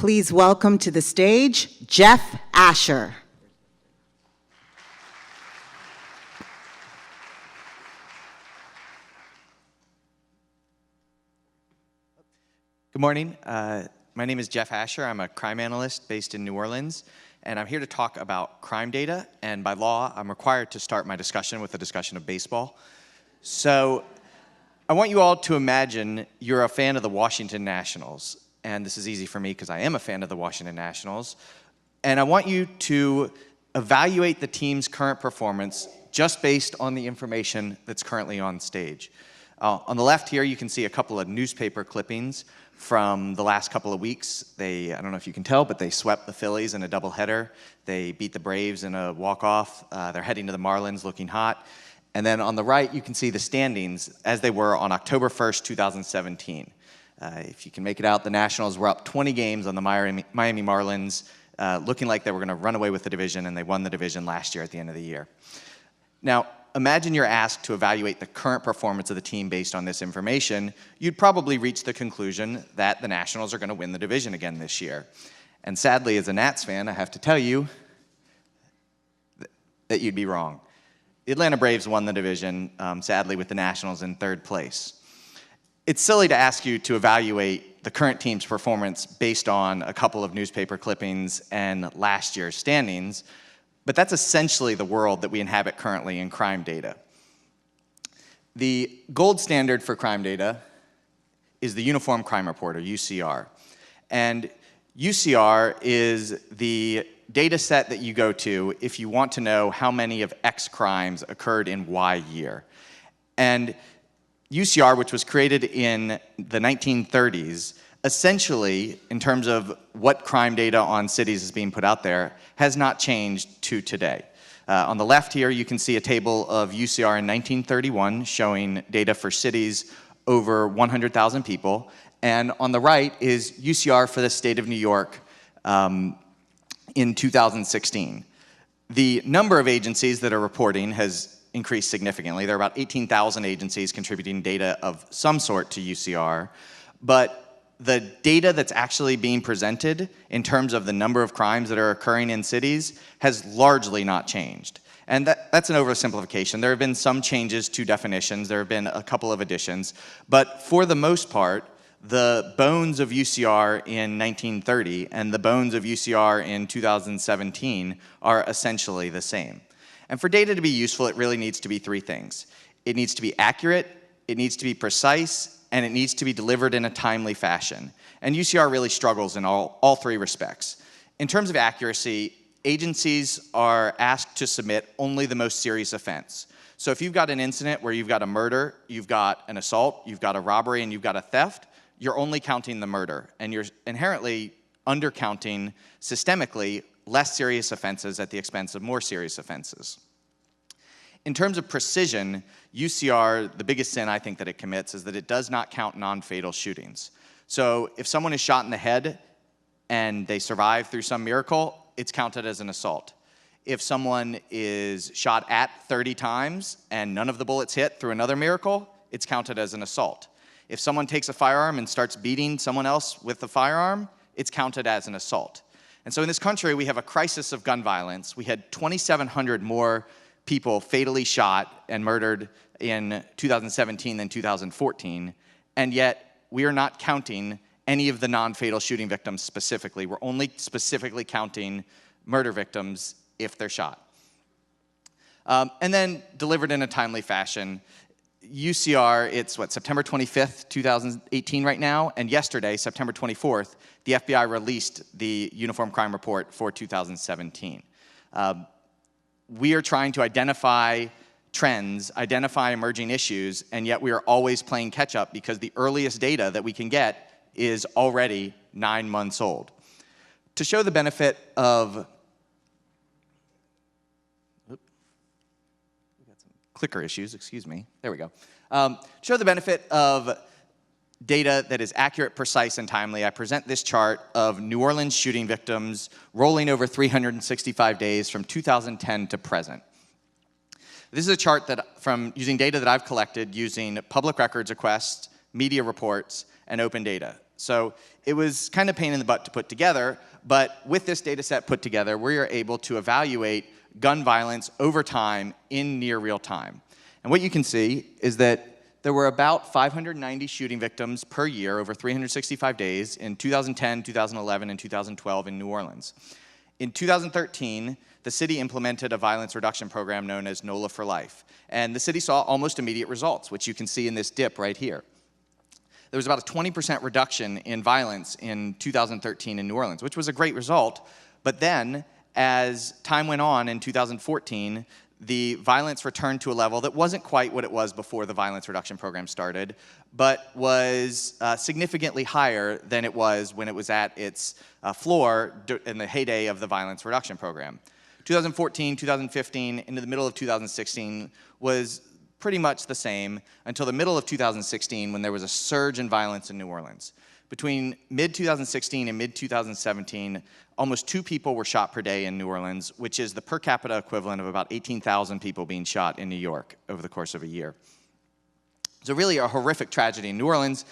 Please welcome to the stage, Jeff Asher. Good morning. My name is Jeff Asher. I'm a crime analyst based in New Orleans, and I'm here to talk about crime data. And by law, I'm required to start my discussion with a discussion of baseball. So I want you all to imagine you're a fan of the Washington Nationals. And this is easy for me because I am a fan of the Washington Nationals. And I want you to evaluate the team's current performance just based on the information that's currently on stage. On the left here, you can see a couple of newspaper clippings from the last couple of weeks. I don't know if you can tell, but they swept the Phillies in a doubleheader. They beat the Braves in a walk-off. They're heading to the Marlins looking hot. And then on the right, you can see the standings as they were on October 1st, 2017. If you can make it out, the Nationals were up 20 games on the Miami Marlins, looking like they were going to run away with the division, and they won the division last year at the end of the year. Now, imagine you're asked to evaluate the current performance of the team based on this information. You'd probably reach the conclusion that the Nationals are going to win the division again this year. And sadly, as a Nats fan, I have to tell you that you'd be wrong. The Atlanta Braves won the division, sadly, with the Nationals in third place. It's silly to ask you to evaluate the current team's performance based on a couple of newspaper clippings and last year's standings, but that's essentially the world that we inhabit currently in crime data. The gold standard for crime data is the Uniform Crime Report, or UCR. And UCR is the data set that you go to if you want to know how many of X crimes occurred in Y year. And UCR, which was created in the 1930s, essentially, in terms of what crime data on cities is being put out there, has not changed to today. On the left here, you can see a table of UCR in 1931 showing data for cities over 100,000 people. And on the right is UCR for the state of New York in 2016. The number of agencies that are reporting has increased significantly. There are about 18,000 agencies contributing data of some sort to UCR, but the data that's actually being presented in terms of the number of crimes that are occurring in cities has largely not changed. And that's an oversimplification. There have been some changes to definitions. There have been a couple of additions. But for the most part, the bones of UCR in 1930 and the bones of UCR in 2017 are essentially the same. And for data to be useful, it really needs to be three things. It needs to be accurate, it needs to be precise, and it needs to be delivered in a timely fashion. And UCR really struggles in all three respects. In terms of accuracy, agencies are asked to submit only the most serious offense. So if you've got an incident where you've got a murder, you've got an assault, you've got a robbery, and you've got a theft, you're only counting the murder, and you're inherently undercounting systemically less serious offenses at the expense of more serious offenses. In terms of precision, UCR, the biggest sin I think that it commits is that it does not count non-fatal shootings. So if someone is shot in the head and they survive through some miracle, it's counted as an assault. If someone is shot at 30 times and none of the bullets hit through another miracle, it's counted as an assault. If someone takes a firearm and starts beating someone else with the firearm, it's counted as an assault. And so in this country, we have a crisis of gun violence. We had 2,700 more people fatally shot and murdered in 2017 than 2014, and yet we are not counting any of the non-fatal shooting victims specifically. We're only specifically counting murder victims if they're shot. And then delivered in a timely fashion. UCR, it's September 25th, 2018 right now, and yesterday, September 24th, the FBI released the Uniform Crime Report for 2017. We are trying to identify trends, identify emerging issues, and yet we are always playing catch up because the earliest data that we can get is already 9 months old. To show the benefit of clicker issues, excuse me. There we go. Show the benefit of data that is accurate, precise, and timely. I present this chart of New Orleans shooting victims rolling over 365 days from 2010 to present. This is a chart that from using data that I've collected using public records requests, media reports, and open data. So it was kind of pain in the butt to put together, but with this data set put together, we are able to evaluate gun violence over time in near real time. And what you can see is that there were about 590 shooting victims per year over 365 days in 2010, 2011, and 2012 in New Orleans. In 2013, the city implemented a violence reduction program known as NOLA for Life. And the city saw almost immediate results, which you can see in this dip right here. There was about a 20% reduction in violence in 2013 in New Orleans, which was a great result. But then, as time went on in 2014, the violence returned to a level that wasn't quite what it was before the violence reduction program started, but was significantly higher than it was when it was at its floor in the heyday of the violence reduction program. 2014, 2015, into the middle of 2016 was pretty much the same until the middle of 2016 when there was a surge in violence in New Orleans. Between mid-2016 and mid-2017, almost 2 people were shot per day in New Orleans, which is the per capita equivalent of about 18,000 people being shot in New York over the course of a year. So really a horrific tragedy in New Orleans,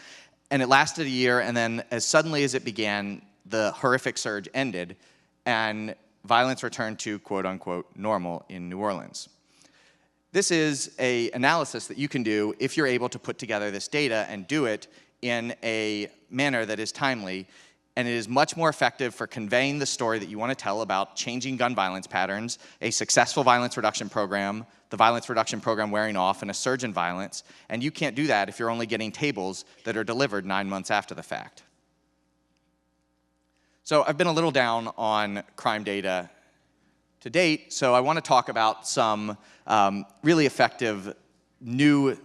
and it lasted a year, and then as suddenly as it began, the horrific surge ended, and violence returned to quote-unquote normal in New Orleans. This is an analysis that you can do if you're able to put together this data and do it in a manner that is timely, and it is much more effective for conveying the story that you want to tell about changing gun violence patterns, a successful violence reduction program, the violence reduction program wearing off, and a surge in violence, and you can't do that if you're only getting tables that are delivered 9 months after the fact. So I've been a little down on crime data to date, so I want to talk about some really effective new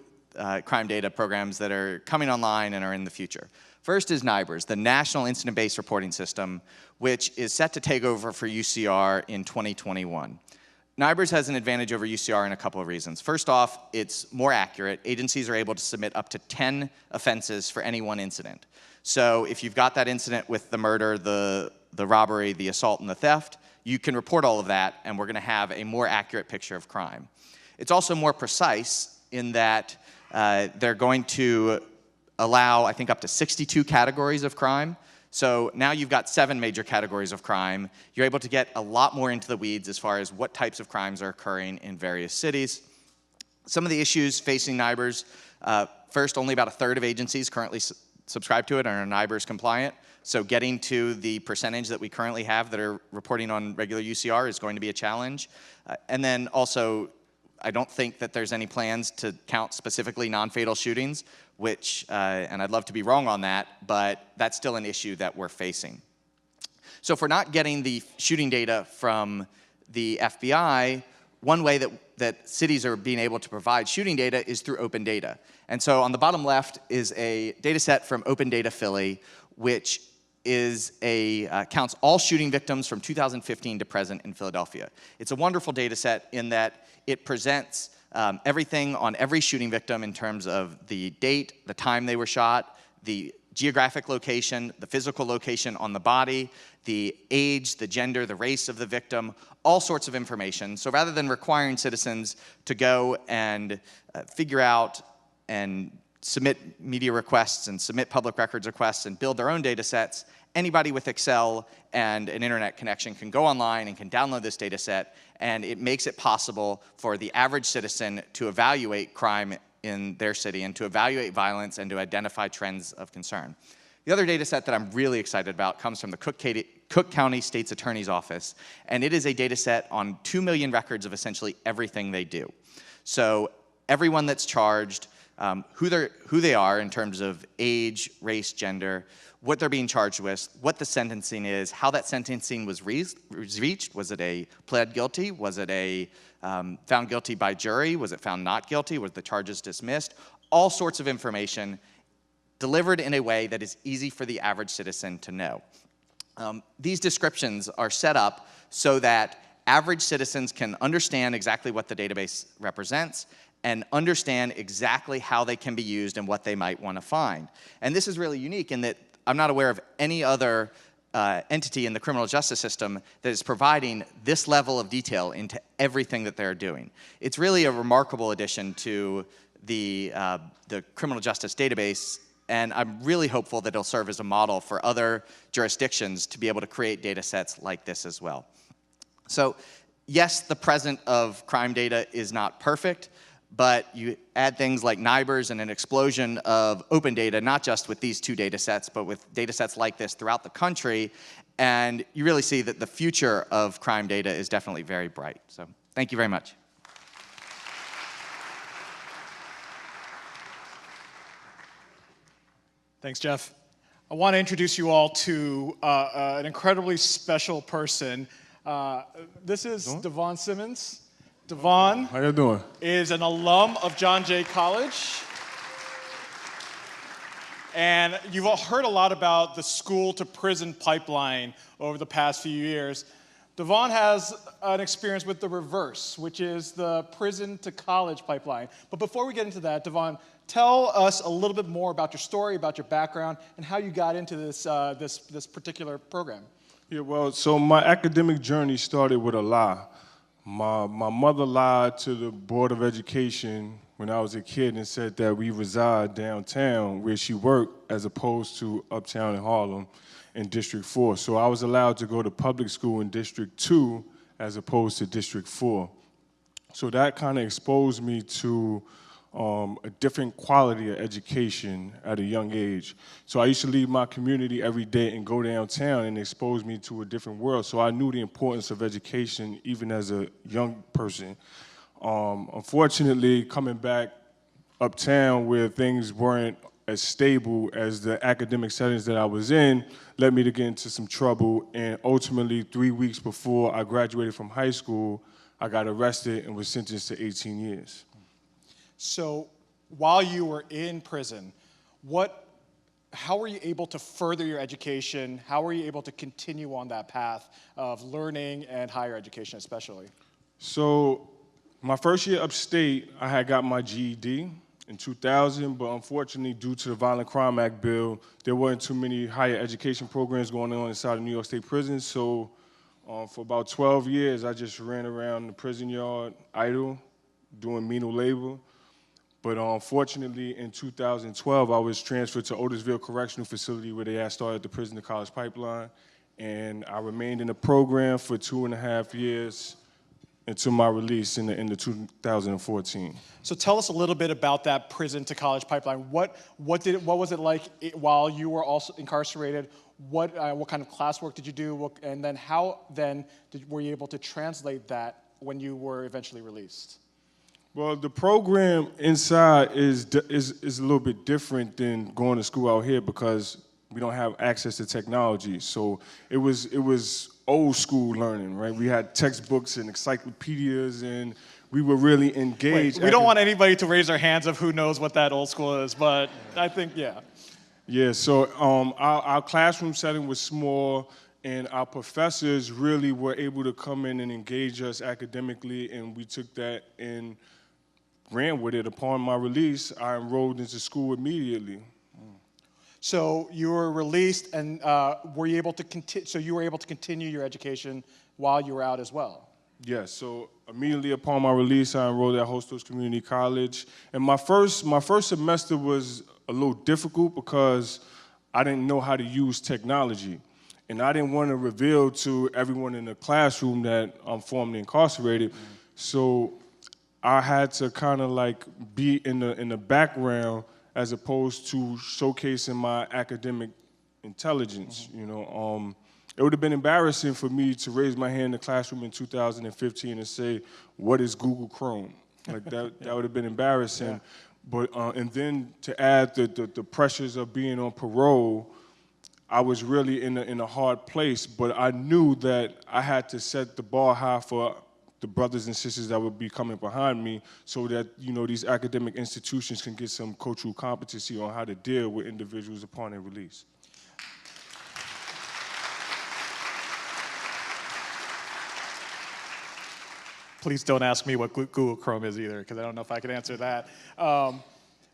crime data programs that are coming online and are in the future. First is NIBRS, the National Incident-Based Reporting System, which is set to take over for UCR in 2021. NIBRS has an advantage over UCR in a couple of reasons. First off, it's more accurate. Agencies are able to submit up to 10 offenses for any one incident. So if you've got that incident with the murder, the robbery, the assault, and the theft, you can report all of that, and we're going to have a more accurate picture of crime. It's also more precise in that they're going to allow, I think, up to 62 categories of crime. So now you've got 7 major categories of crime. You're able to get a lot more into the weeds as far as what types of crimes are occurring in various cities. Some of the issues facing NIBRS, first, only about a third of agencies currently subscribe to it and are NIBRS compliant. So getting to the percentage that we currently have that are reporting on regular UCR is going to be a challenge. And then also, I don't think that there's any plans to count specifically non-fatal shootings, which, and I'd love to be wrong on that, but that's still an issue that we're facing. So if we're not getting the shooting data from the FBI, one way that cities are being able to provide shooting data is through open data. And so on the bottom left is a data set from Open Data Philly, which counts all shooting victims from 2015 to present in Philadelphia. It's a wonderful data set in that it presents everything on every shooting victim in terms of the date, the time they were shot, the geographic location, the physical location on the body, the age, the gender, the race of the victim, all sorts of information. So rather than requiring citizens to go and figure out and submit media requests and submit public records requests and build their own data sets, anybody with Excel and an internet connection can go online and can download this data set, and it makes it possible for the average citizen to evaluate crime in their city and to evaluate violence and to identify trends of concern. The other data set that I'm really excited about comes from the Cook County State's Attorney's Office, and it is a data set on 2 million records of essentially everything they do. So everyone that's charged, who they are in terms of age, race, gender, what they're being charged with, what the sentencing is, how that sentencing was reached. Was it a pled guilty? Was it a found guilty by jury? Was it found not guilty? Was the charges dismissed? All sorts of information delivered in a way that is easy for the average citizen to know. These descriptions are set up so that average citizens can understand exactly what the database represents and understand exactly how they can be used and what they might want to find. And this is really unique in that I'm not aware of any other entity in the criminal justice system that is providing this level of detail into everything that they're doing. It's really a remarkable addition to the criminal justice database And I'm really hopeful that it'll serve as a model for other jurisdictions to be able to create data sets like this as well. So yes, the present of crime data is not perfect, but you add things like NIBRs and an explosion of open data, not just with these 2 data sets, but with data sets like this throughout the country, and you really see that the future of crime data is definitely very bright. So thank you very much. Thanks, Jeff. I want to introduce you all to an incredibly special person. This is Devon Simmons. Devon How you doing? is an alum of John Jay College. And you've all heard a lot about the school to prison pipeline over the past few years. Devon has an experience with the reverse, which is the prison to college pipeline. But before we get into that, Devon, tell us a little bit more about your story, about your background, and how you got into this particular program. Yeah, well, so my academic journey started with a lie. My mother lied to the Board of Education when I was a kid and said that we reside downtown where she worked as opposed to uptown in Harlem in District 4. So I was allowed to go to public school in District 2 as opposed to District 4. So that kind of exposed me to a different quality of education at a young age. So I used to leave my community every day and go downtown, and it exposed me to a different world. So I knew the importance of education even as a young person. Unfortunately, coming back uptown where things weren't as stable as the academic settings that I was in led me to get into some trouble, and ultimately 3 weeks before I graduated from high school, I got arrested and was sentenced to 18 years. So while you were in prison, how were you able to further your education? How were you able to continue on that path of learning and higher education especially? So my first year upstate, I had got my GED in 2000, but unfortunately, due to the Violent Crime Act bill, there weren't too many higher education programs going on inside of New York State prisons. So for about 12 years, I just ran around the prison yard idle, doing menial labor. But unfortunately, in 2012, I was transferred to Otisville Correctional Facility where they had started the prison to college pipeline. And I remained in the program for 2.5 years until my release in the 2014. So tell us a little bit about that prison to college pipeline. What was it like while you were also incarcerated? What kind of classwork did you do? And then how were you able to translate that when you were eventually released? Well, the program inside is a little bit different than going to school out here because we don't have access to technology. So it was old school learning, right? We had textbooks and encyclopedias, and we were really engaged. Wait, we don't want anybody to raise their hands of who knows what that old school is, but I think, yeah. Yeah, so our classroom setting was small, and our professors really were able to come in and engage us academically, and we took that and ran with it. Upon my release, I enrolled into school immediately. So you were released, and were you able to continue your education while you were out as well? Yes. So immediately upon my release, I enrolled at Hostos Community College, and my first semester was a little difficult because I didn't know how to use technology, and I didn't want to reveal to everyone in the classroom that I'm formerly incarcerated. So I had to kind of like be in the background as opposed to showcasing my academic intelligence. You know, it would have been embarrassing for me to raise my hand in the classroom in 2015 and say, "What is Google Chrome?" Like that would have been embarrassing. Yeah. But and then to add the pressures of being on parole, I was really in a hard place. But I knew that I had to set the bar high for the brothers and sisters that would be coming behind me so that, you know, these academic institutions can get some cultural competency on how to deal with individuals upon their release. Please don't ask me what Google Chrome is either, because I don't know if I can answer that.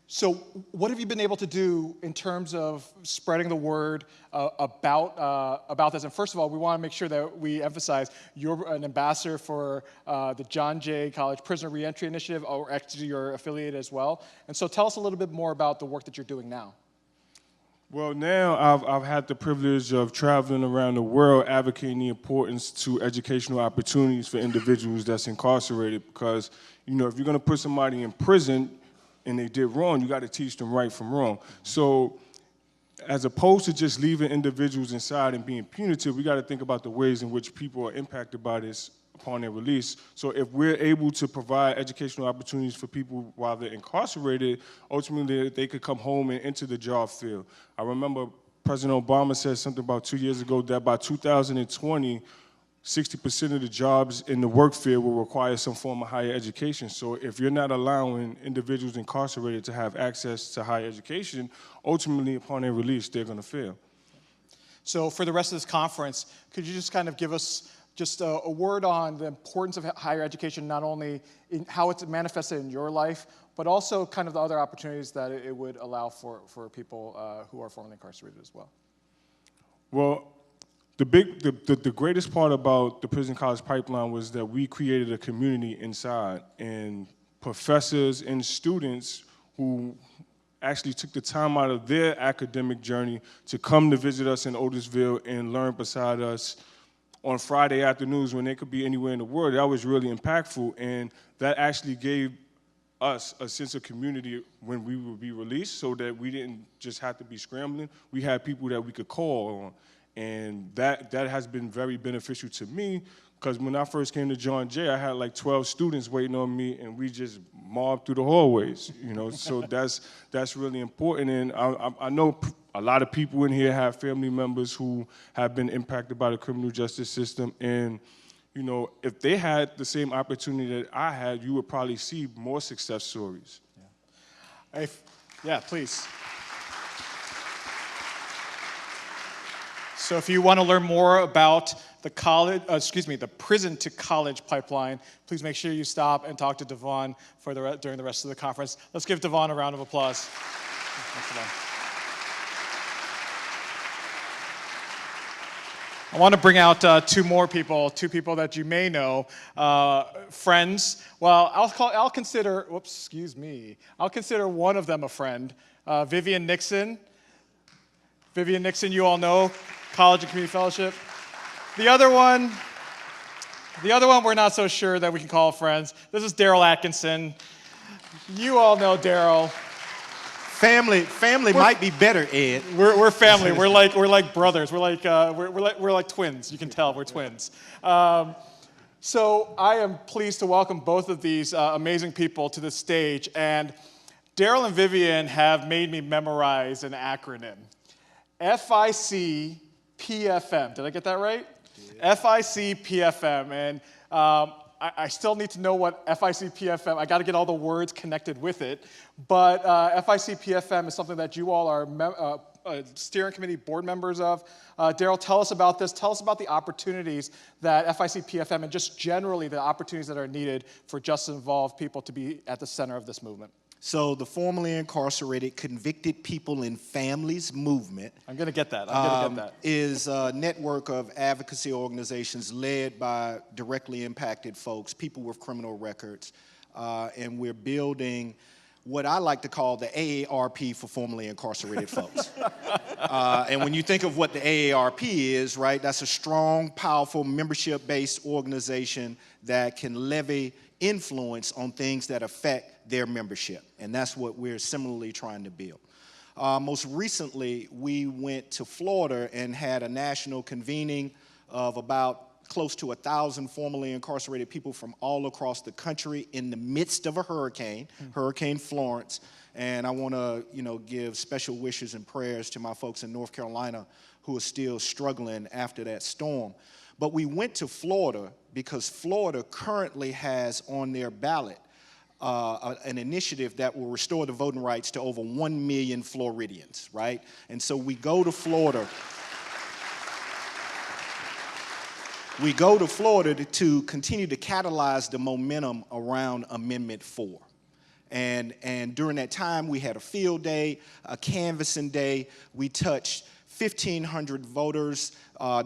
So what have you been able to do in terms of spreading the word about this? And first of all, we want to make sure that we emphasize you're an ambassador for the John Jay College Prisoner Reentry Initiative, or actually you're affiliated as well. And so tell us a little bit more about the work that you're doing now. Well, now I've had the privilege of traveling around the world advocating the importance to educational opportunities for individuals that's incarcerated because, you know, if you're going to put somebody in prison and they did wrong, you got to teach them right from wrong. So as opposed to just leaving individuals inside and being punitive, we got to think about the ways in which people are impacted by this upon their release. So if we're able to provide educational opportunities for people while they're incarcerated, ultimately they could come home and enter the job field. I remember President Obama said something about 2 years ago that by 2020, 60% of the jobs in the work field will require some form of higher education. So if you're not allowing individuals incarcerated to have access to higher education, ultimately upon their release, they're going to fail. So for the rest of this conference, could you just kind of give us just a word on the importance of higher education, not only in how it's manifested in your life, but also kind of the other opportunities that it would allow for people who are formerly incarcerated as well? Well, the greatest part about the prison college pipeline was that we created a community inside, and professors and students who actually took the time out of their academic journey to come to visit us in Otisville and learn beside us on Friday afternoons when they could be anywhere in the world. That was really impactful, and that actually gave us a sense of community when we would be released so that we didn't just have to be scrambling. We had people that we could call on, and that has been very beneficial to me because when I first came to John Jay, I had like 12 students waiting on me, and we just mobbed through the hallways, you know, so that's really important, and I know a lot of people in here have family members who have been impacted by the criminal justice system, and you know, if they had the same opportunity that I had, you would probably see more success stories. Yeah, yeah, please. So if you want to learn more about the prison to college pipeline, please make sure you stop and talk to Devon during the rest of the conference. Let's give Devon a round of applause. Thanks, Devon. I want to bring out two people that you may know, friends. Well, I'll consider one of them a friend, Vivian Nixon. Vivian Nixon, you all know, College and Community Fellowship. The other one, we're not so sure that we can call friends. This is Darrell Atkinson. You all know Daryl. Family might be better, Ed. We're family. We're like brothers. We're like twins. You can tell we're twins. So I am pleased to welcome both of these amazing people to the stage. And Daryl and Vivian have made me memorize an acronym. FICPFM. Did I get that right? Yeah. FICPFM. And I still need to know what FICPFM, I got to get all the words connected with it, but FICPFM is something that you all are steering committee board members of. Daryl, tell us about this. Tell us about the opportunities that FICPFM and just generally the opportunities that are needed for justice-involved people to be at the center of this movement. So the formerly incarcerated Convicted People and Families Movement I'm going to get that. Is a network of advocacy organizations led by directly impacted folks, people with criminal records, and we're building what I like to call the AARP for formerly incarcerated folks. And when you think of what the AARP is, right, that's a strong, powerful, membership-based organization that can levy influence on things that affect their membership. And that's what we're similarly trying to build. Most recently, we went to Florida and had a national convening of about close to 1,000 formerly incarcerated people from all across the country in the midst of a hurricane, Hurricane Florence. And I want to, give special wishes and prayers to my folks in North Carolina who are still struggling after that storm. But we went to Florida because Florida currently has on their ballot an initiative that will restore the voting rights to over 1 million Floridians, right? And so we go to Florida. We go to Florida to continue to catalyze the momentum around Amendment 4. And during that time, we had a field day, a canvassing day. We touched 1,500 voters,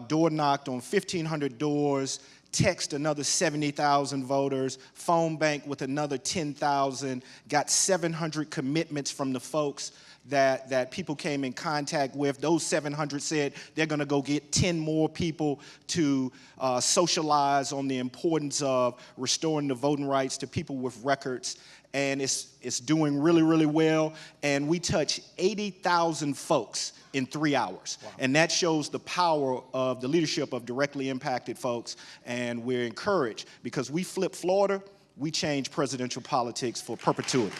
door knocked on 1,500 doors, text another 70,000 voters, phone bank with another 10,000, got 700 commitments from the folks that people came in contact with. Those 700 said they're going to go get 10 more people to socialize on the importance of restoring the voting rights to people with records. And it's doing really, really well. And we touch 80,000 folks in 3 hours. Wow. And that shows the power of the leadership of directly impacted folks. And we're encouraged because we flip Florida, we change presidential politics for perpetuity.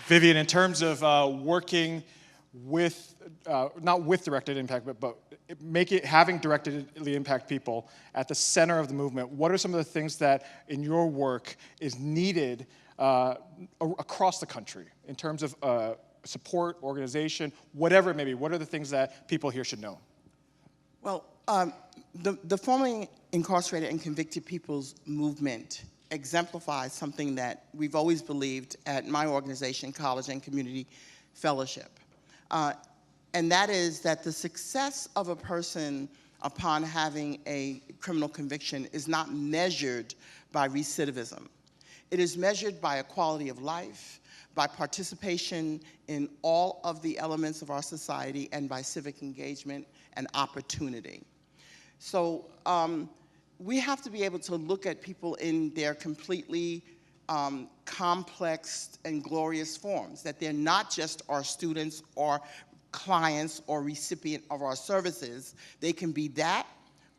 Vivian, in terms of working with, not with directed impact, but having directly impact people at the center of the movement, what are some of the things that in your work is needed across the country in terms of support, organization, whatever it may be? What are the things that people here should know? Well, the formerly incarcerated and convicted people's movement exemplifies something that we've always believed at my organization, College and Community Fellowship. And that is that the success of a person upon having a criminal conviction is not measured by recidivism. It is measured by a quality of life, by participation in all of the elements of our society, and by civic engagement and opportunity. So we have to be able to look at people in their completely complex and glorious forms, that they're not just our students or clients or recipient of our services. They can be that,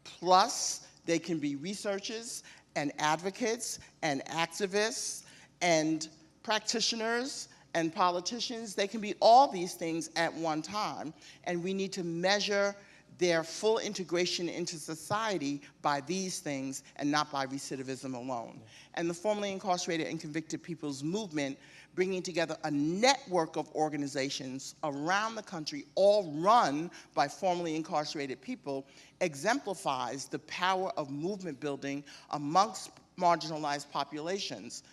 plus they can be researchers and advocates and activists and practitioners and politicians. They can be all these things at one time, and we need to measure their full integration into society by these things and not by recidivism alone. And the formerly incarcerated and convicted people's movement, bringing together a network of organizations around the country, all run by formerly incarcerated people, exemplifies the power of movement building amongst marginalized populations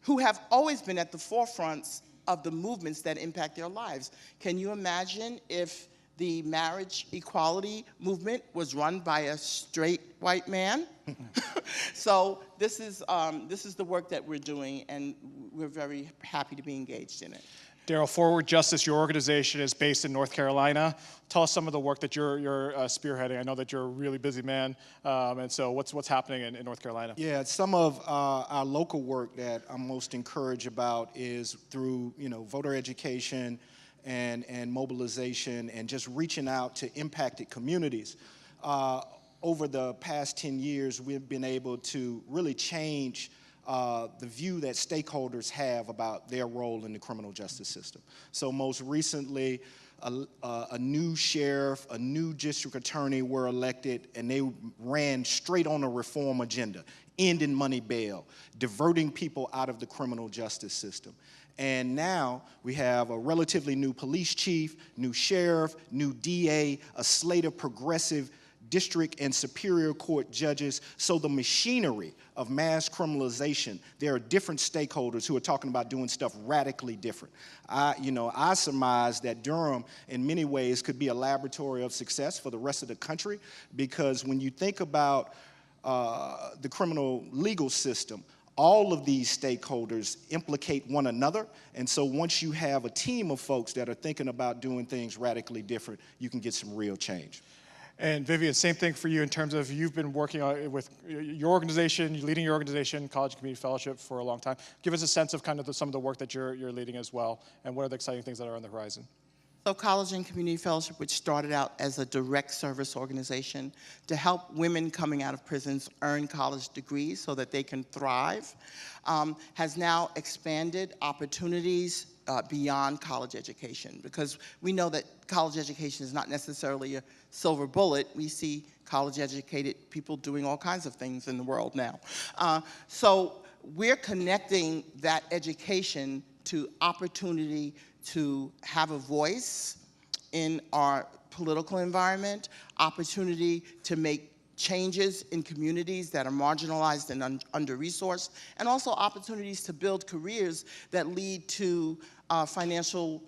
who have always been at the forefronts of the movements that impact their lives. Can you imagine if the marriage equality movement was run by a straight white man? So this is the work that we're doing, and we're very happy to be engaged in it. Daryl, Forward Justice, your organization is based in North Carolina. Tell us some of the work that you're spearheading. I know that you're a really busy man, and so what's happening in North Carolina? Yeah, some of our local work that I'm most encouraged about is through voter education and mobilization and just reaching out to impacted communities. Over the past 10 years, we've been able to really change the view that stakeholders have about their role in the criminal justice system. So most recently, a new sheriff, a new district attorney were elected, and they ran straight on a reform agenda, ending money bail, diverting people out of the criminal justice system. And now we have a relatively new police chief, new sheriff, new DA, a slate of progressive district and superior court judges. So the machinery of mass criminalization, there are different stakeholders who are talking about doing stuff radically different. I surmise that Durham, in many ways, could be a laboratory of success for the rest of the country, because when you think about the criminal legal system, all of these stakeholders implicate one another, and so once you have a team of folks that are thinking about doing things radically different, you can get some real change. And Vivian, same thing for you in terms of you've been working with your organization, leading your organization, College and Community Fellowship, for a long time. Give us a sense of kind of some of the work that you're leading as well, and what are the exciting things that are on the horizon? So College and Community Fellowship, which started out as a direct service organization to help women coming out of prisons earn college degrees so that they can thrive, has now expanded opportunities beyond college education, because we know that college education is not necessarily a silver bullet. We see college-educated people doing all kinds of things in the world now. So we're connecting that education to opportunity to have a voice in our political environment, opportunity to make changes in communities that are marginalized and under-resourced, and also opportunities to build careers that lead to financial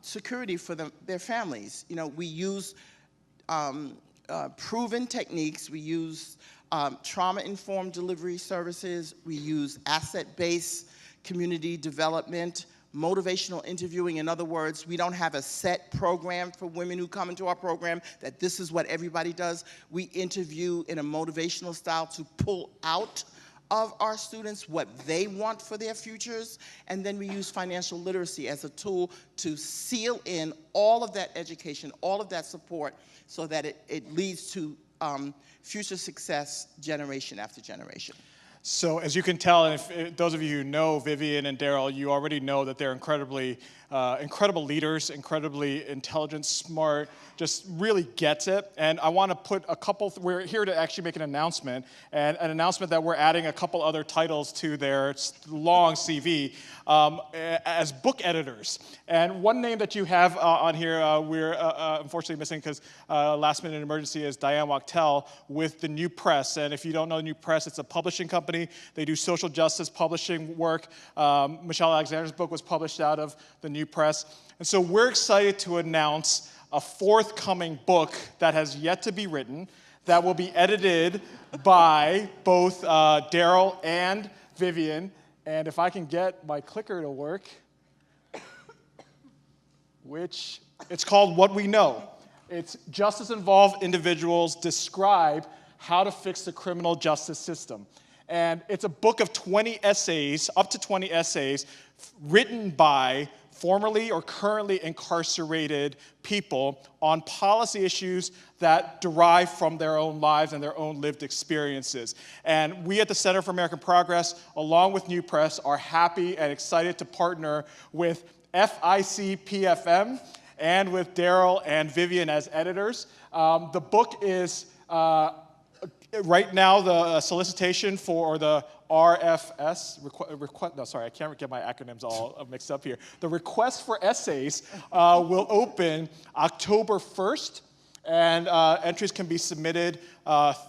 security for their families. You know, we use proven techniques. We use trauma-informed delivery services. We use asset-based community development, motivational interviewing. In other words, we don't have a set program for women who come into our program that this is what everybody does. We interview in a motivational style to pull out of our students what they want for their futures, and then we use financial literacy as a tool to seal in all of that education, all of that support, so that it leads to future success generation after generation. So as you can tell, and if those of you who know Vivian and Daryl, you already know that they're incredible leaders, incredibly intelligent, smart, just really gets it. And I want to put a couple, we're here to actually make an announcement, and an announcement that we're adding a couple other titles to their long CV as book editors. And one name that you have on here, we're unfortunately missing because last minute emergency, is Diane Wachtel with the New Press. And if you don't know the New Press, it's a publishing company. They do social justice publishing work. Michelle Alexander's book was published out of the New Press. And so we're excited to announce a forthcoming book that has yet to be written, that will be edited by both Daryl and Vivian. And if I can get my clicker to work, which it's called What We Know. It's justice-involved individuals describe how to fix the criminal justice system. And it's a book of 20 essays, up to 20 essays, written by formerly or currently incarcerated people on policy issues that derive from their own lives and their own lived experiences. And we at the Center for American Progress, along with New Press, are happy and excited to partner with FICPFM and with Daryl and Vivian as editors. The book is, right now, the solicitation for the RFS, I can't get my acronyms all mixed up here. The request for essays will open October 1st, and entries can be submitted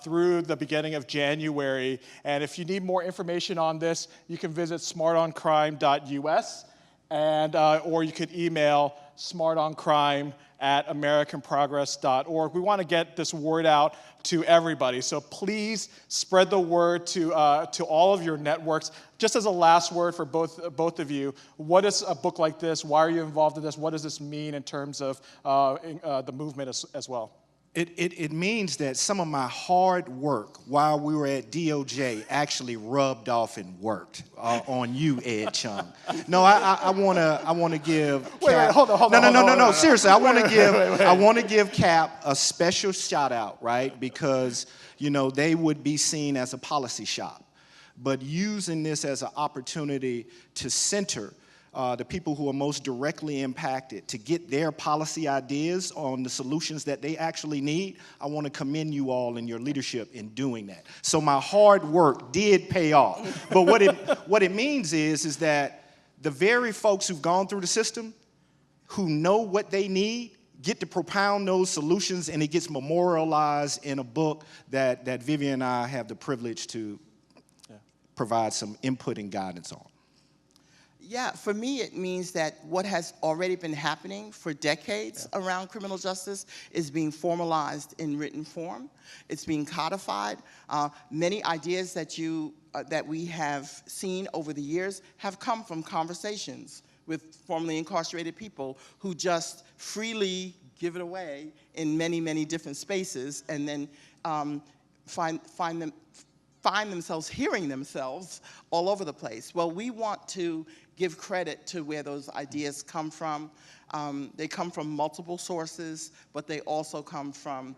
through the beginning of January. And if you need more information on this, you can visit smartoncrime.us, and or you could email smartoncrime@americanprogress.org. We want to get this word out to everybody, so please spread the word to all of your networks. Just as a last word for both of you, what is a book like this? Why are you involved in this? What does this mean in terms of the movement as well? It means that some of my hard work while we were at DOJ actually rubbed off and worked on you, Ed Chung. No, I want to give Cap. Wait, hold on. No. Seriously, I want to give Cap a special shout out, right? Because they would be seen as a policy shop, but using this as an opportunity to center the people who are most directly impacted, to get their policy ideas on the solutions that they actually need. I want to commend you all in your leadership in doing that. So my hard work did pay off. But what it means is that the very folks who've gone through the system, who know what they need, get to propound those solutions, and it gets memorialized in a book that Vivian and I have the privilege to provide some input and guidance on. Yeah, for me, it means that what has already been happening for decades around criminal justice is being formalized in written form. It's being codified. Many ideas that we have seen over the years have come from conversations with formerly incarcerated people who just freely give it away in many, many different spaces, and then find themselves hearing themselves all over the place. Well, we want to give credit to where those ideas come from. They come from multiple sources, but they also come from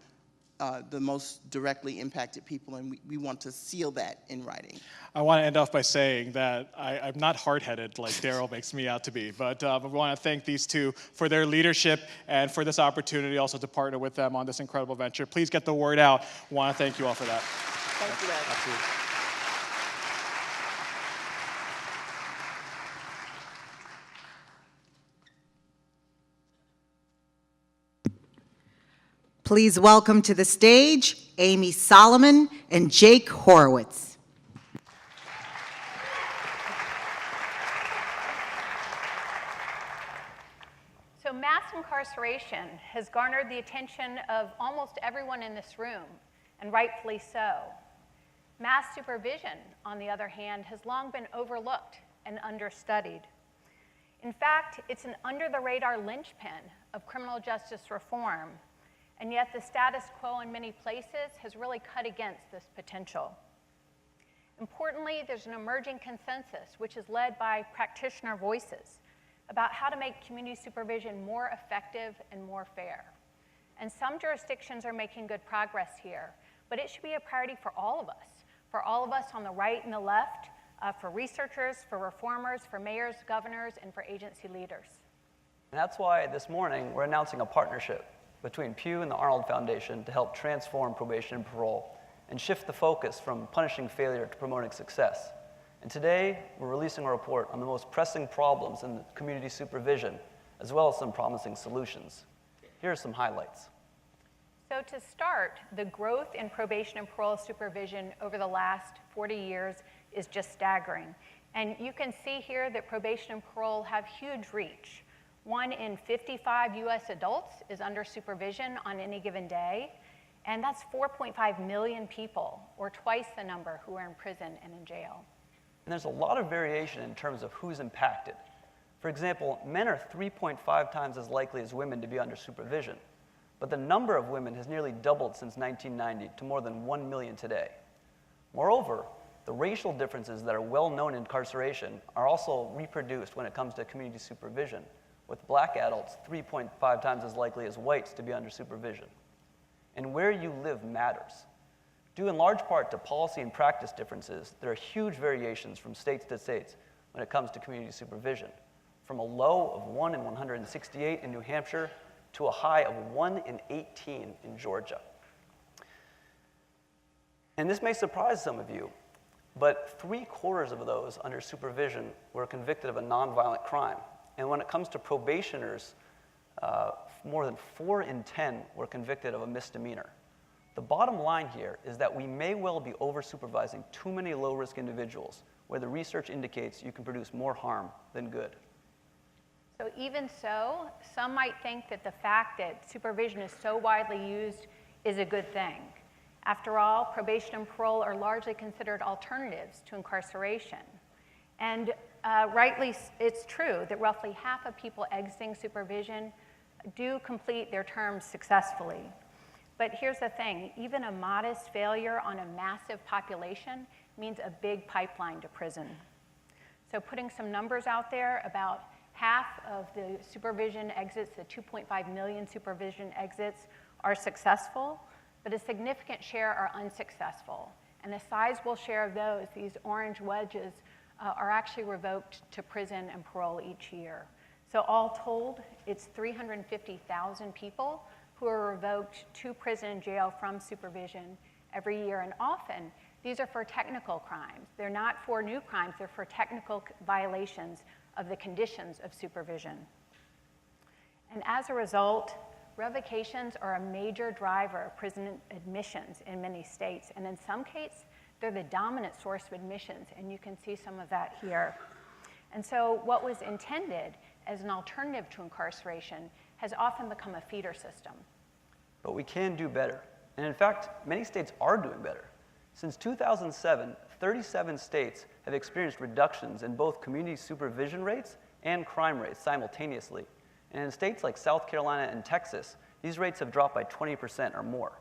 the most directly impacted people, and we want to seal that in writing. I want to end off by saying that I'm not hard-headed like Daryl makes me out to be, but we want to thank these two for their leadership and for this opportunity also to partner with them on this incredible venture. Please get the word out. I want to thank you all for that. Thank you, Ed. Absolutely. Please welcome to the stage Amy Salomon and Jake Horowitz. mass incarceration has garnered the attention of almost everyone in this room, and rightfully so. Mass supervision, on the other hand, has long been overlooked and understudied. In fact, it's an under-the-radar linchpin of criminal justice reform, and yet the status quo in many places has really cut against this potential. Importantly, there's an emerging consensus, which is led by practitioner voices, about how to make community supervision more effective and more fair. And some jurisdictions are making good progress here, but it should be a priority for all of us on the right and the left, for researchers, for reformers, for mayors, governors, and for agency leaders. And that's why this morning we're announcing a partnership between Pew and the Arnold Foundation to help transform probation and parole and shift the focus from punishing failure to promoting success. And today, we're releasing a report on the most pressing problems in community supervision, as well as some promising solutions. Here are some highlights. So to start, the growth in probation and parole supervision over the last 40 years is just staggering. And you can see here that probation and parole have huge reach. 1 in 55 US adults is under supervision on any given day, and that's 4.5 million people, or twice the number who are in prison and in jail. And there's a lot of variation in terms of who's impacted. For example, men are 3.5 times as likely as women to be under supervision, but the number of women has nearly doubled since 1990 to more than 1 million today. Moreover, the racial differences that are well known in incarceration are also reproduced when it comes to community supervision, with black adults 3.5 times as likely as whites to be under supervision. And where you live matters. Due in large part to policy and practice differences, there are huge variations from states to states when it comes to community supervision, from a low of 1 in 168 in New Hampshire to a high of 1 in 18 in Georgia. And this may surprise some of you, but 3/4 of those under supervision were convicted of a nonviolent crime. And when it comes to probationers, more than 4 in 10 were convicted of a misdemeanor. The bottom line here is that we may well be over-supervising too many low-risk individuals, where the research indicates you can produce more harm than good. So even so, some might think that the fact that supervision is so widely used is a good thing. After all, probation and parole are largely considered alternatives to incarceration. And rightly, it's true that roughly half of people exiting supervision do complete their terms successfully. But here's the thing, even a modest failure on a massive population means a big pipeline to prison. So putting some numbers out there, about half of the supervision exits, the 2.5 million supervision exits, are successful, but a significant share are unsuccessful. And a sizable share of those, these orange wedges, are actually revoked to prison and parole each year. So all told, it's 350,000 people who are revoked to prison and jail from supervision every year. And often, these are for technical crimes. They're not for new crimes, they're for technical violations of the conditions of supervision. And as a result, revocations are a major driver of prison admissions in many states. And in some cases, they're the dominant source of admissions, and you can see some of that here. And so what was intended as an alternative to incarceration has often become a feeder system. But we can do better. And in fact, many states are doing better. Since 2007, 37 states have experienced reductions in both community supervision rates and crime rates simultaneously. And in states like South Carolina and Texas, these rates have dropped by 20% or more.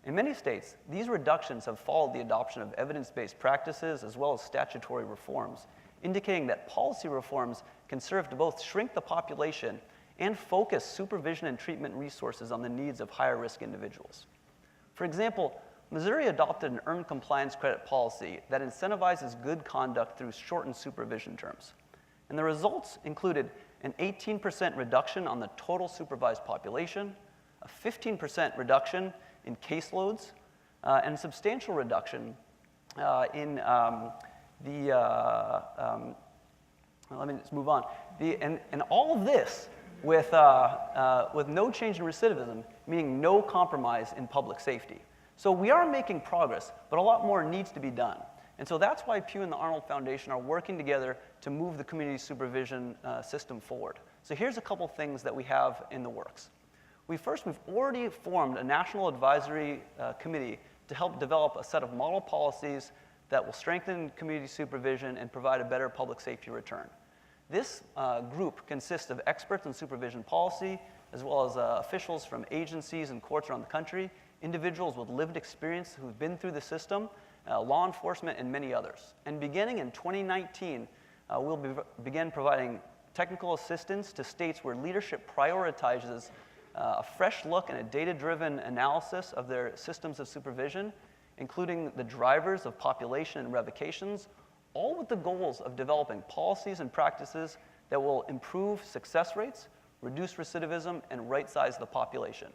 In many states, these reductions have followed the adoption of evidence-based practices as well as statutory reforms, indicating that policy reforms can serve to both shrink the population and focus supervision and treatment resources on the needs of higher-risk individuals. For example, Missouri adopted an earned compliance credit policy that incentivizes good conduct through shortened supervision terms. And the results included an 18% reduction on the total supervised population, a 15% reduction in caseloads, and a substantial reduction in let me just move on. And all of this with no change in recidivism, meaning no compromise in public safety. So we are making progress, but a lot more needs to be done. And so that's why Pew and the Arnold Foundation are working together to move the community supervision system forward. So here's a couple things that we have in the works. We've already formed a national advisory committee to help develop a set of model policies that will strengthen community supervision and provide a better public safety return. This group consists of experts in supervision policy, as well as officials from agencies and courts around the country, individuals with lived experience who've been through the system, law enforcement, and many others. And beginning in 2019, we'll begin providing technical assistance to states where leadership prioritizes a fresh look and a data-driven analysis of their systems of supervision, including the drivers of population and revocations, all with the goals of developing policies and practices that will improve success rates, reduce recidivism, and right-size the population.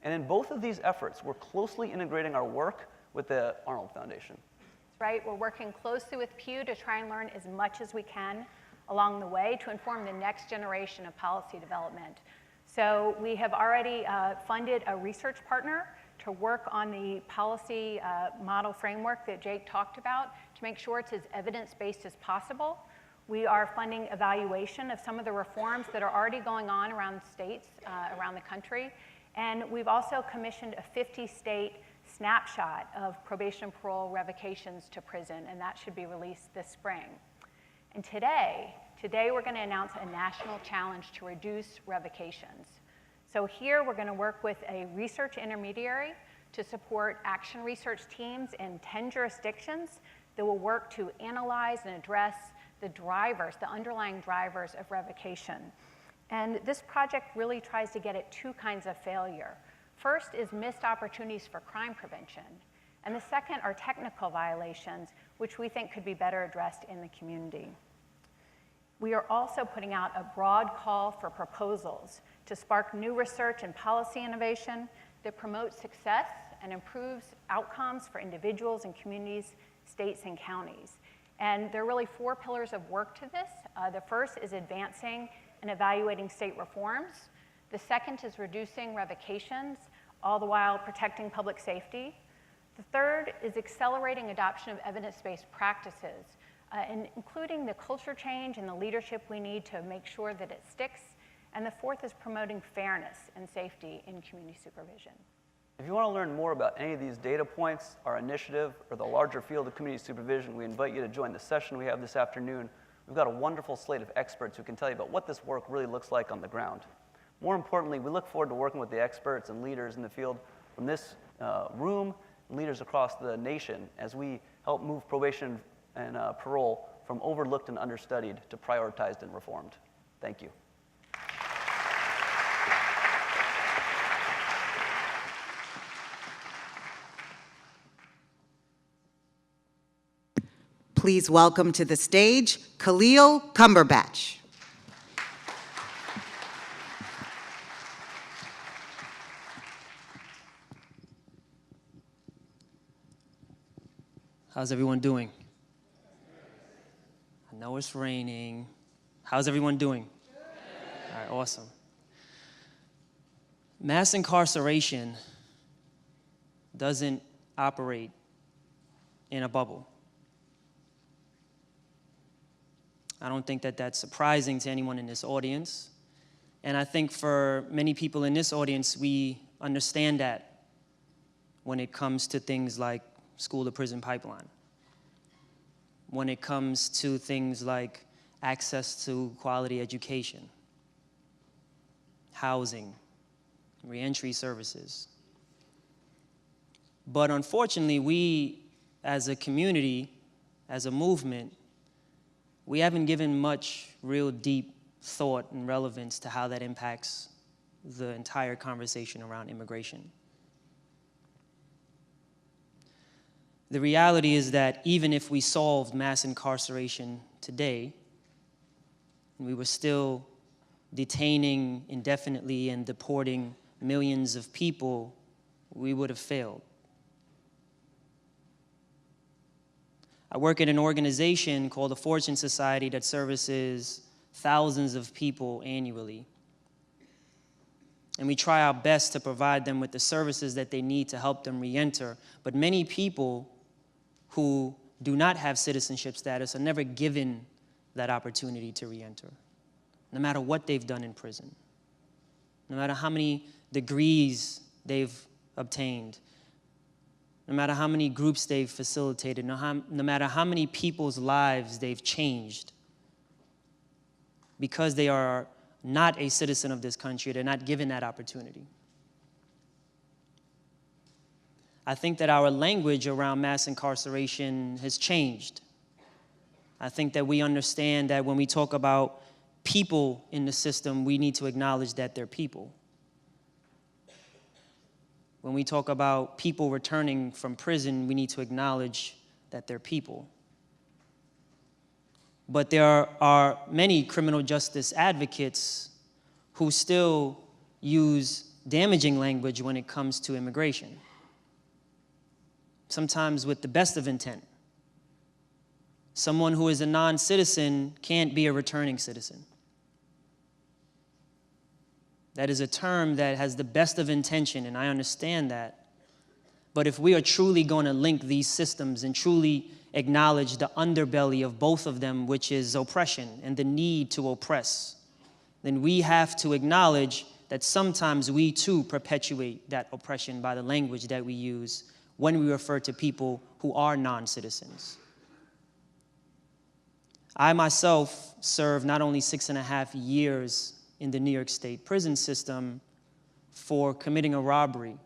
And in both of these efforts, we're closely integrating our work with the Arnold Foundation. That's right. We're working closely with Pew to try and learn as much as we can along the way to inform the next generation of policy development. So we have already funded a research partner to work on the policy model framework that Jake talked about to make sure it's as evidence-based as possible. We are funding evaluation of some of the reforms that are already going on around states, around the country. And we've also commissioned a 50-state snapshot of probation and parole revocations to prison, and that should be released this spring. And today we're going to announce a national challenge to reduce revocations. So here we're going to work with a research intermediary to support action research teams in 10 jurisdictions that will work to analyze and address the drivers, the underlying drivers of revocation. And this project really tries to get at two kinds of failure. First is missed opportunities for crime prevention. And the second are technical violations, which we think could be better addressed in the community. We are also putting out a broad call for proposals to spark new research and policy innovation that promotes success and improves outcomes for individuals and communities, states, and counties. And there are really 4 pillars of work to this. The first is advancing and evaluating state reforms. The second is reducing revocations, all the while protecting public safety. The third is accelerating adoption of evidence-based practices, and including the culture change and the leadership we need to make sure that it sticks. And the fourth is promoting fairness and safety in community supervision. If you want to learn more about any of these data points, our initiative, or the larger field of community supervision, we invite you to join the session we have this afternoon. We've got a wonderful slate of experts who can tell you about what this work really looks like on the ground. More importantly, we look forward to working with the experts and leaders in the field from this room and leaders across the nation as we help move probation and parole from overlooked and understudied to prioritized and reformed. Thank you. Please welcome to the stage Khalil Cumberbatch. How's everyone doing? I know it's raining. How's everyone doing? All right, awesome. Mass incarceration doesn't operate in a bubble. I don't think that that's surprising to anyone in this audience. And I think for many people in this audience, we understand that when it comes to things like school-to-prison pipeline, when it comes to things like access to quality education, housing, reentry services. But unfortunately, we as a community, as a movement, we haven't given much real deep thought and relevance to how that impacts the entire conversation around immigration. The reality is that even if we solved mass incarceration today, and we were still detaining indefinitely and deporting millions of people, we would have failed. I work at an organization called the Fortune Society that services thousands of people annually. And we try our best to provide them with the services that they need to help them re-enter. But many people who do not have citizenship status are never given that opportunity to re-enter. no matter what they've done in prison, no matter how many degrees they've obtained, no matter how many groups they've facilitated, no matter how many people's lives they've changed, because they are not a citizen of this country, they're not given that opportunity. I think that our language around mass incarceration has changed. I think that we understand that when we talk about people in the system, we need to acknowledge that they're people. When we talk about people returning from prison, we need to acknowledge that they're people. But there are many criminal justice advocates who still use damaging language when it comes to immigration, sometimes with the best of intent. Someone who is a non-citizen can't be a returning citizen. That is a term that has the best of intention, and I understand that. But if we are truly going to link these systems and truly acknowledge the underbelly of both of them, which is oppression and the need to oppress, then we have to acknowledge that sometimes we too perpetuate that oppression by the language that we use when we refer to people who are non-citizens. I myself served not only 6.5 years in the New York State prison system for committing a robbery,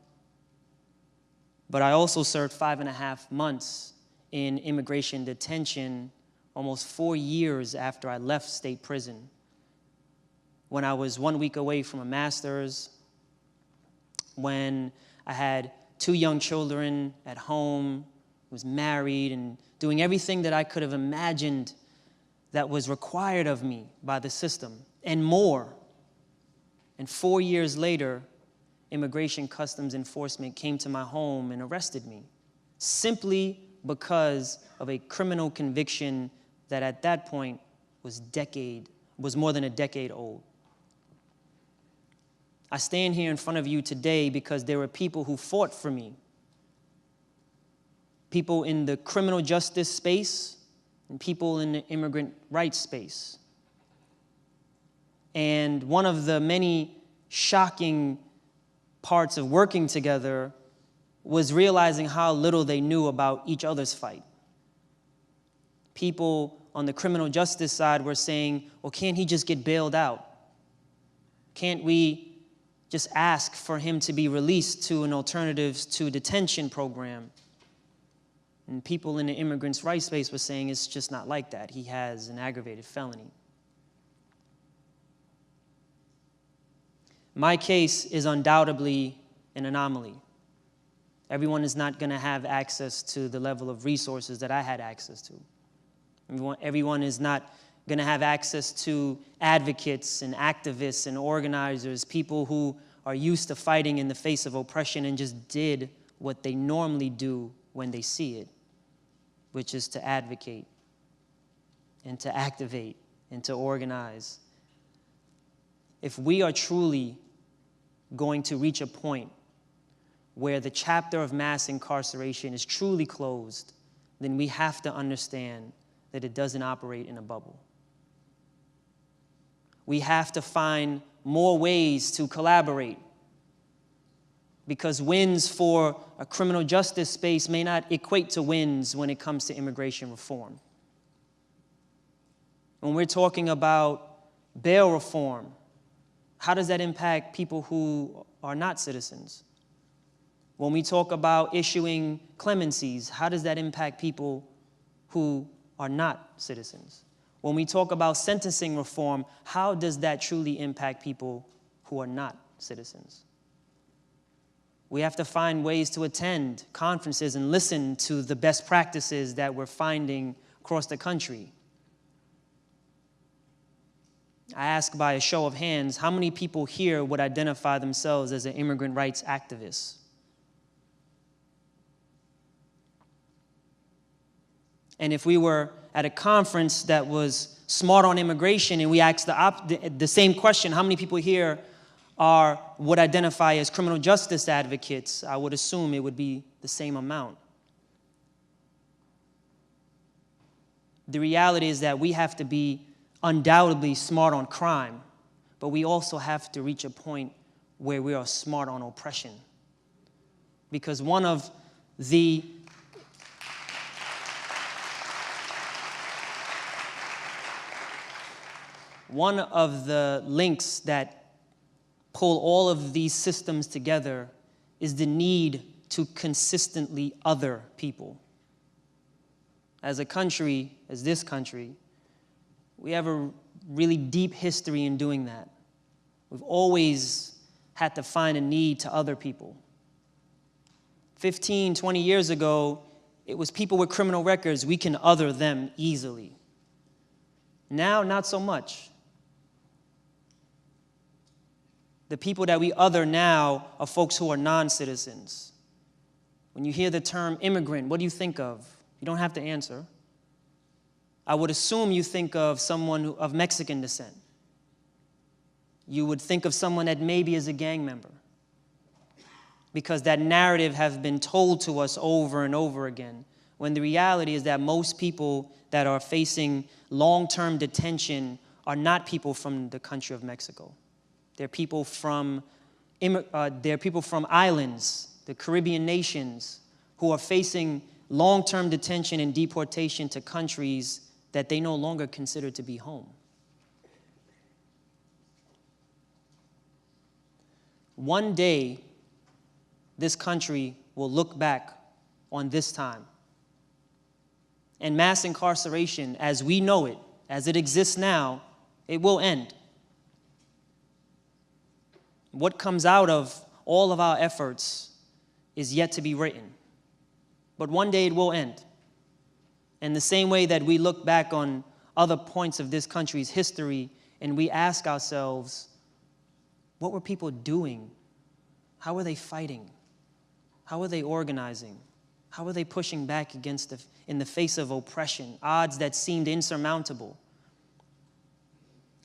but I also served 5.5 months in immigration detention almost 4 years after I left state prison, when I was 1 week away from a master's, when I had 2 young children at home, was married, and doing everything that I could have imagined that was required of me by the system, and more. And 4 years later, Immigration Customs Enforcement came to my home and arrested me, simply because of a criminal conviction that at that point was more than a decade old. I stand here in front of you today because there were people who fought for me, people in the criminal justice space and people in the immigrant rights space. And one of the many shocking parts of working together was realizing how little they knew about each other's fight. People on the criminal justice side were saying, well, can't he just get bailed out? Can't we just ask for him to be released to an alternatives to detention program? And people in the immigrants' rights space were saying it's just not like that. He has an aggravated felony. My case is undoubtedly an anomaly. Everyone is not going to have access to the level of resources that I had access to. Everyone is not going to have access to advocates and activists and organizers, people who are used to fighting in the face of oppression and just did what they normally do when they see it, which is to advocate and to activate and to organize. If we are truly going to reach a point where the chapter of mass incarceration is truly closed, then we have to understand that it doesn't operate in a bubble. We have to find more ways to collaborate, because wins for a criminal justice space may not equate to wins when it comes to immigration reform. When we're talking about bail reform, how does that impact people who are not citizens? When we talk about issuing clemencies, how does that impact people who are not citizens? When we talk about sentencing reform, how does that truly impact people who are not citizens? We have to find ways to attend conferences and listen to the best practices that we're finding across the country. I ask by a show of hands, how many people here would identify themselves as an immigrant rights activist? And if we were at a conference that was smart on immigration and we asked the same question, how many people here would identify as criminal justice advocates, I would assume it would be the same amount. The reality is that we have to be undoubtedly smart on crime, but we also have to reach a point where we are smart on oppression. Because one of the links that pull all of these systems together is the need to consistently other people. As a country, as this country, we have a really deep history in doing that. We've always had to find a need to other people. 15, 20 years ago, it was people with criminal records. We can other them easily. Now, not so much. The people that we other now are folks who are non-citizens. When you hear the term immigrant, what do you think of? You don't have to answer. I would assume you think of someone of Mexican descent. You would think of someone that maybe is a gang member, because that narrative has been told to us over and over again, when the reality is that most people that are facing long-term detention are not people from the country of Mexico. They're people from islands, the Caribbean nations, who are facing long-term detention and deportation to countries that they no longer consider to be home. One day, this country will look back on this time, and mass incarceration, as we know it, as it exists now, it will end. What comes out of all of our efforts is yet to be written. But one day it will end. In the same way that we look back on other points of this country's history and we ask ourselves, what were people doing? How were they fighting? How were they organizing? How were they pushing back in the face of oppression, odds that seemed insurmountable?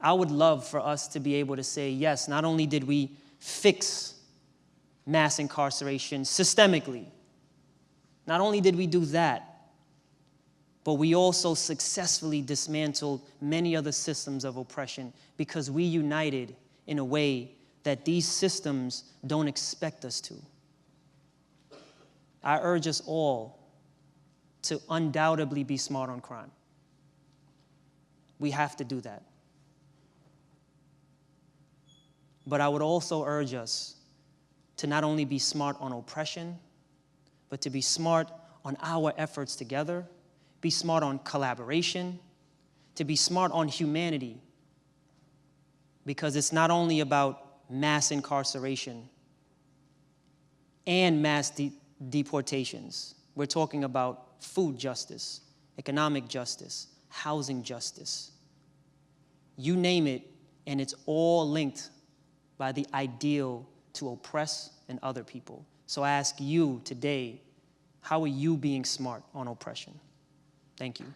I would love for us to be able to say, yes, not only did we fix mass incarceration systemically, not only did we do that, but we also successfully dismantled many other systems of oppression because we united in a way that these systems don't expect us to. I urge us all to undoubtedly be smart on crime. We have to do that. But I would also urge us to not only be smart on oppression, but to be smart on our efforts together, be smart on collaboration, to be smart on humanity, because it's not only about mass incarceration and mass deportations. We're talking about food justice, economic justice, housing justice. You name it, and it's all linked by the ideal to oppress and other people. So I ask you today, how are you being smart on oppression? Thank you.